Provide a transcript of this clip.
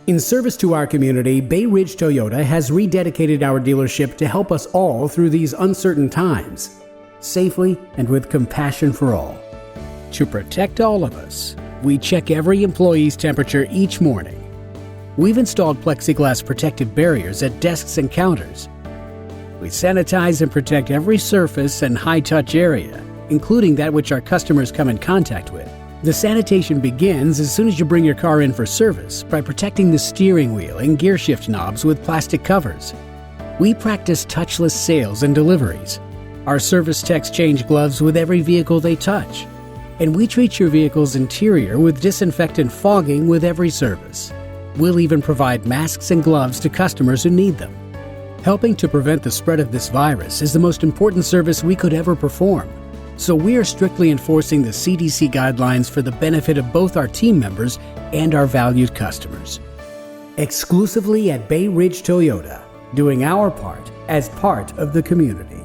In service to our community, Bay Ridge Toyota has rededicated our dealership to help us all through these uncertain times, safely and with compassion for all. To protect all of us, we check every employee's temperature each morning. We've installed plexiglass protective barriers at desks and counters. We sanitize and protect every surface and high-touch area, including that which our customers come in contact with. The sanitation begins as soon as you bring your car in for service by protecting the steering wheel and gear shift knobs with plastic covers. We practice touchless sales and deliveries. Our service techs change gloves with every vehicle they touch. And we treat your vehicle's interior with disinfectant fogging with every service. We'll even provide masks and gloves to customers who need them. Helping to prevent the spread of this virus is the most important service we could ever perform. So we are strictly enforcing the CDC guidelines for the benefit of both our team members and our valued customers. Exclusively at Bay Ridge Toyota, doing our part as part of the community.